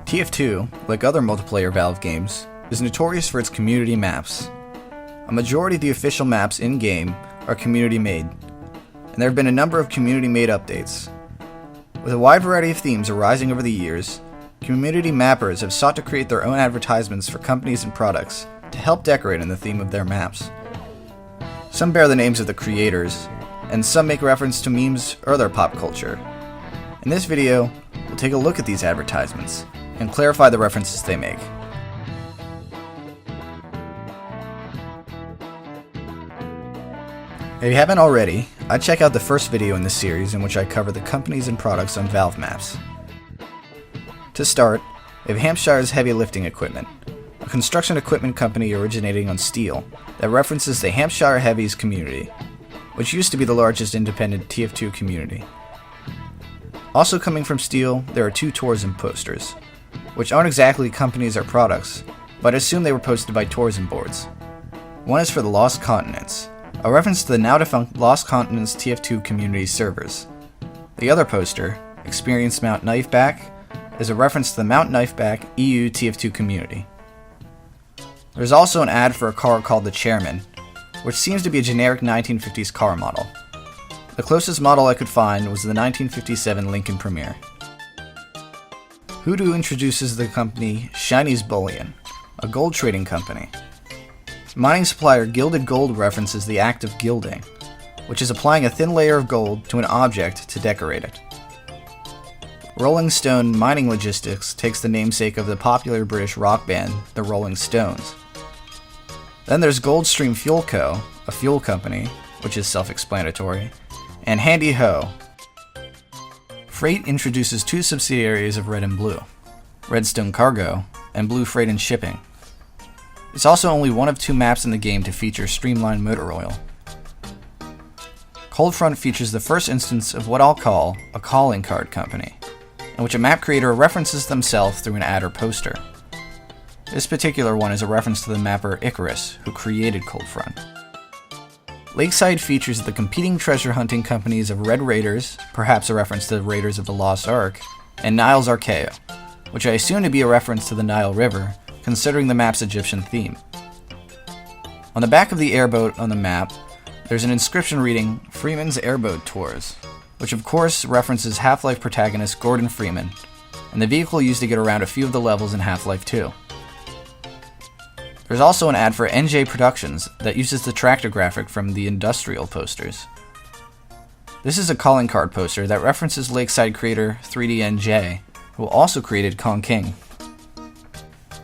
TF2, like other multiplayer Valve games, is notorious for its community maps. A majority of the official maps in-game are community-made, and there have been a number of community-made updates. With a wide variety of themes arising over the years, community mappers have sought to create their own advertisements for companies and products to help decorate in the theme of their maps. Some bear the names of the creators, and some make reference to memes or other pop culture. In this video, we'll take a look at these advertisements and clarify the references they make. If you haven't already, I'd check out the first video in this series in which I cover the companies and products on Valve maps. To start, we have Hampshire's Heavy Lifting Equipment, a construction equipment company originating on Steel that references the Hampshire Heavies community, which used to be the largest independent TF2 community. Also coming from Steel, there are two tourism posters, which aren't exactly companies or products, but I assume they were posted by tourism boards. One is for the Lost Continents, a reference to the now-defunct Lost Continents TF2 community servers. The other poster, Experience Mount Knifeback, is a reference to the Mount Knifeback EU TF2 community. There's also an ad for a car called the Chairman, which seems to be a generic 1950s car model. The closest model I could find was the 1957 Lincoln Premier. Hoodoo introduces the company Shiny's Bullion, a gold trading company. Mining supplier Gilded Gold references the act of gilding, which is applying a thin layer of gold to an object to decorate it. Rolling Stone Mining Logistics takes the namesake of the popular British rock band, the Rolling Stones. Then there's Goldstream Fuel Co., a fuel company, which is self-explanatory, and Handy Ho. Freight introduces two subsidiaries of Red and Blue, Redstone Cargo and Blue Freight and Shipping. It's also only one of two maps in the game to feature streamlined motor oil. Coldfront features the first instance of what I'll call a calling card company, in which a map creator references themselves through an ad or poster. This particular one is a reference to the mapper Icarus, who created Coldfront. Lakeside features the competing treasure hunting companies of Red Raiders, perhaps a reference to the Raiders of the Lost Ark, and Nile's Archaeo, which I assume to be a reference to the Nile River, considering the map's Egyptian theme. On the back of the airboat on the map, there's an inscription reading, Freeman's Airboat Tours, which of course references Half-Life protagonist Gordon Freeman, and the vehicle used to get around a few of the levels in Half-Life 2. There's also an ad for NJ Productions that uses the tractor graphic from the Industrial posters. This is a calling card poster that references Lakeside creator 3DNJ, who also created Kong King.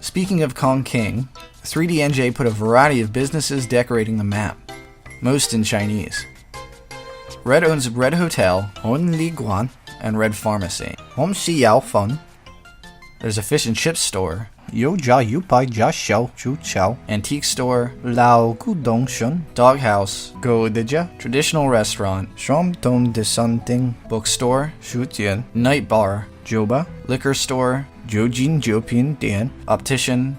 Speaking of Kong King, 3DNJ put a variety of businesses decorating the map, most in Chinese. Red owns Red Hotel, Hon Li Guan, and Red Pharmacy. Hom Si Yao Fun. There's a fish and chips store, Yo Jia Yu Pai Jia Xiao Chu Chao, antique store, Lao Gu Dong Shun, doghouse, Go Dija, traditional restaurant, Shom Dong De Sun Ding, bookstore, Shu Jian, night bar, Joba, liquor store, Jiu Jin Jiu Pin Dian, optician,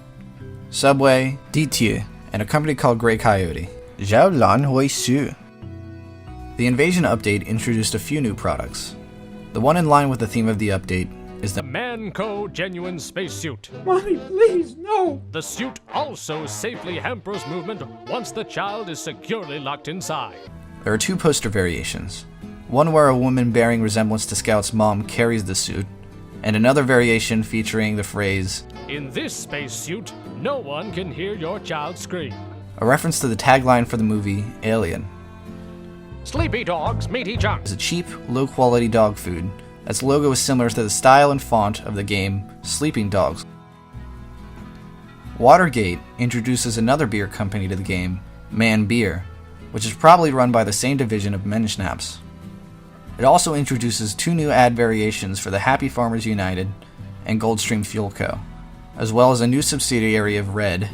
subway, Ditie, and a company called Grey Coyote. Zhao Lan Hui Su. The Invasion update introduced a few new products. The one in line with the theme of the update is the Manco genuine spacesuit. Mommy, please, no! The suit also safely hampers movement once the child is securely locked inside. There are two poster variations. One where a woman bearing resemblance to Scout's mom carries the suit, and another variation featuring the phrase, In this spacesuit, no one can hear your child scream. a reference to the tagline for the movie Alien. Sleepy dogs, meaty junk. It's a cheap, low-quality dog food that's logo is similar to the style and font of the game Sleeping Dogs. Watergate introduces another beer company to the game, Man Beer, which is probably run by the same division of Menschnaps. It also introduces two new ad variations for the Happy Farmers United and Goldstream Fuel Co., as well as a new subsidiary of Red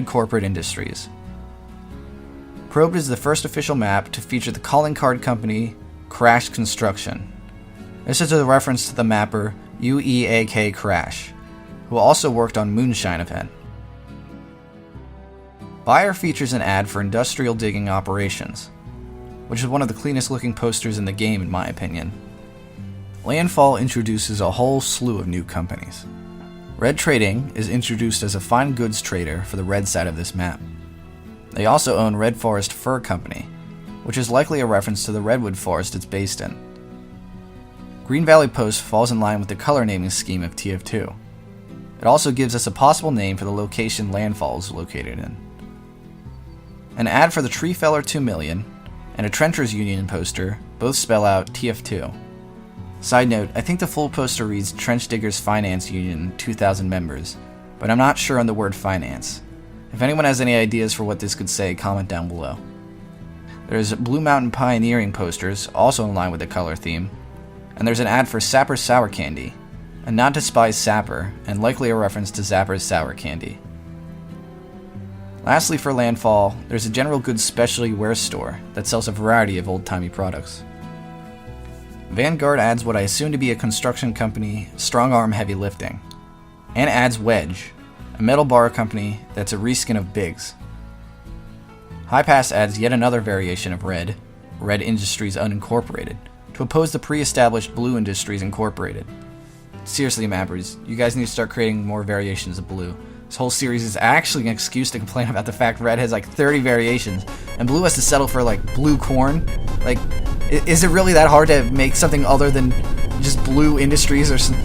Corporate Industries. Probed is the first official map to feature the calling card company Crash Construction. This is a reference to the mapper UEAK Crash, who also worked on Moonshine event. Buyer features an ad for industrial digging operations, which is one of the cleanest looking posters in the game in my opinion. Landfall introduces a whole slew of new companies. Red Trading is introduced as a fine goods trader for the red side of this map. They also own Red Forest Fur Company, which is likely a reference to the redwood forest it's based in. Green Valley Post falls in line with the color naming scheme of TF2. It also gives us a possible name for the location Landfall is located in. An ad for the Tree Feller 2 Million and a Trenchers Union poster both spell out TF2. Side note, I think the full poster reads Trench Diggers Finance Union 2,000 members, but I'm not sure on the word finance. If anyone has any ideas for what this could say, comment down below. There's Blue Mountain Pioneering posters, also in line with the color theme, and there's an ad for Sapper's Sour Candy, a nod to Spy's Sapper, and likely a reference to Zapper's Sour Candy. Lastly, for Landfall, there's a general goods specialty wear store that sells a variety of old-timey products. Vanguard adds what I assume to be a construction company, Strong Arm Heavy Lifting, and adds Wedge, a metal bar company that's a reskin of Biggs. High Pass adds yet another variation of Red Industries Unincorporated, to oppose the pre-established Blue Industries Incorporated. Seriously, mappers, you guys need to start creating more variations of Blue. This whole series is actually an excuse to complain about the fact Red has like 30 variations, and Blue has to settle for like Blue Corn. Like, is it really that hard to make something other than just Blue Industries or something?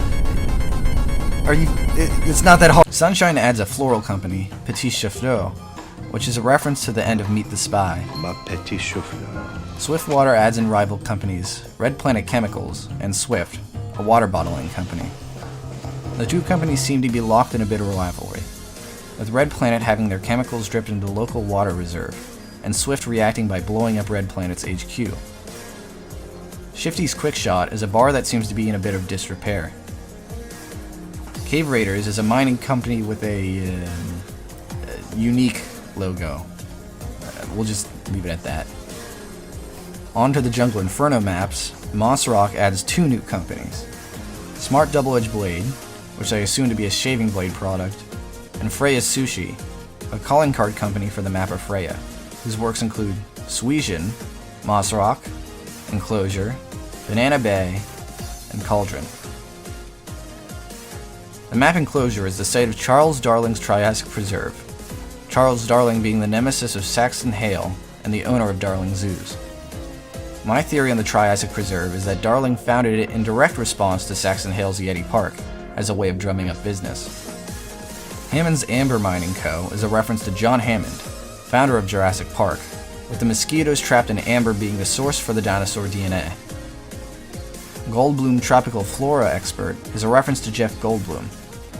It's not that hard. Sunshine adds a floral company, Petit Chauffeur, which is a reference to the end of Meet the Spy. Ma Petit Chauffeur. Swiftwater adds in rival companies, Red Planet Chemicals and Swift, a water bottling company. The two companies seem to be locked in a bitter rivalry, with Red Planet having their chemicals dripped into the local water reserve, and Swift reacting by blowing up Red Planet's HQ. Shifty's Quick Shot is a bar that seems to be in a bit of disrepair. Cave Raiders is a mining company with a unique logo. We'll just leave it at that. On to the Jungle Inferno maps, Moss Rock adds two new companies. Smart Double-Edged Blade, which I assume to be a shaving blade product, and Freya Sushi, a calling card company for the map of Freya, whose works include Suijin, Moss Rock, Enclosure, Banana Bay, and Cauldron. The map Enclosure is the site of Charles Darling's Triassic Preserve, Charles Darling being the nemesis of Saxon Hale and the owner of Darling Zoos. My theory on the Triassic Preserve is that Darling founded it in direct response to Saxon Hale's Yeti Park, as a way of drumming up business. Hammond's Amber Mining Co. is a reference to John Hammond, founder of Jurassic Park, with the mosquitoes trapped in amber being the source for the dinosaur DNA. Goldblum Tropical Flora Expert is a reference to Jeff Goldblum,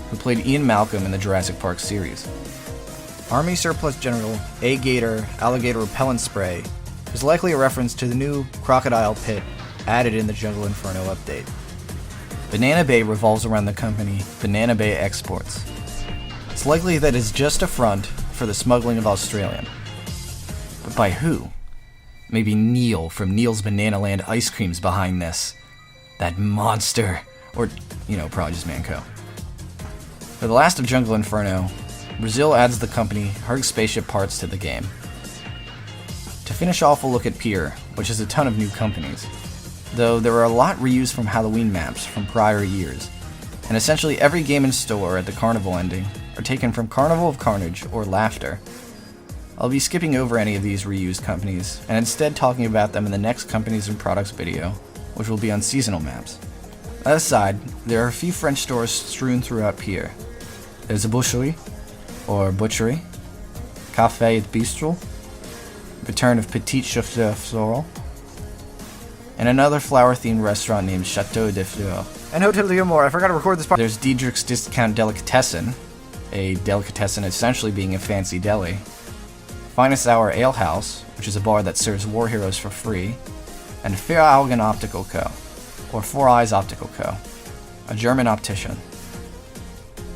who played Ian Malcolm in the Jurassic Park series. Army Surplus General A-Gator Alligator Repellent Spray is likely a reference to the new Crocodile Pit added in the Jungle Inferno update. Banana Bay revolves around the company Banana Bay Exports. It's likely that it's just a front for the smuggling of Australian. But by who? Maybe Neil from Neil's Banana Land Ice Cream's behind this. That monster. Or, probably just Manco. For the last of Jungle Inferno, Brazil adds the company Herg Spaceship Parts to the game. To finish off, we'll look at Pier, which has a ton of new companies, though there are a lot reused from Halloween maps from prior years, and essentially every game and store at the Carnival ending are taken from Carnival of Carnage or Laughter. I'll be skipping over any of these reused companies, and instead talking about them in the next Companies and Products video, which will be on seasonal maps. That aside, there are a few French stores strewn throughout Pier. There's a boucherie, or butchery, Café et Bistro, return of Petit Chauffeur Floral, and another flower-themed restaurant named Chateau de Fleurs. And Hotel Diomore, I forgot to record this part. There's Diedrich's Discount Delicatessen, a delicatessen essentially being a fancy deli. Finest Hour Ale House, which is a bar that serves war heroes for free. And Vier Augen Optical Co., or Four Eyes Optical Co., a German optician.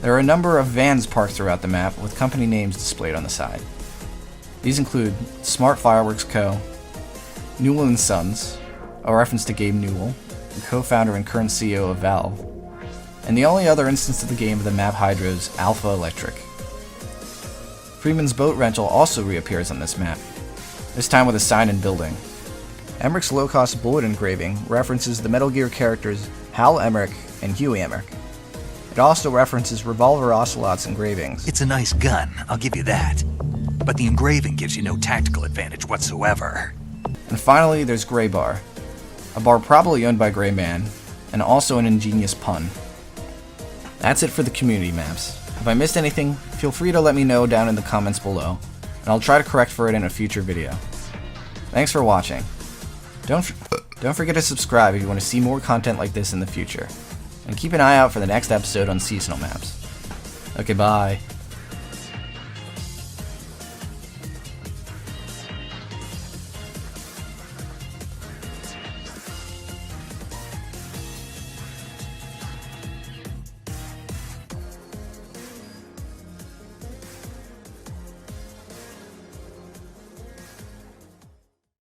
There are a number of vans parked throughout the map with company names displayed on the side. These include Smart Fireworks Co., Newell & Sons, a reference to Gabe Newell, the co-founder and current CEO of Valve, and the only other instance of the game of the map Hydro's Alpha Electric. Freeman's Boat Rental also reappears on this map, this time with a sign and building. Emmerich's low-cost bullet engraving references the Metal Gear characters Hal Emmerich and Huey Emmerich. It also references Revolver Ocelot's engravings. It's a nice gun, I'll give you that. But the engraving gives you no tactical advantage whatsoever. And finally, there's Gray Bar, a bar probably owned by Gray Man, and also an ingenious pun. That's it for the community maps. If I missed anything, feel free to let me know down in the comments below, and I'll try to correct for it in a future video. Thanks for watching. Don't forget to subscribe if you want to see more content like this in the future, and keep an eye out for the next episode on seasonal maps. Okay, bye.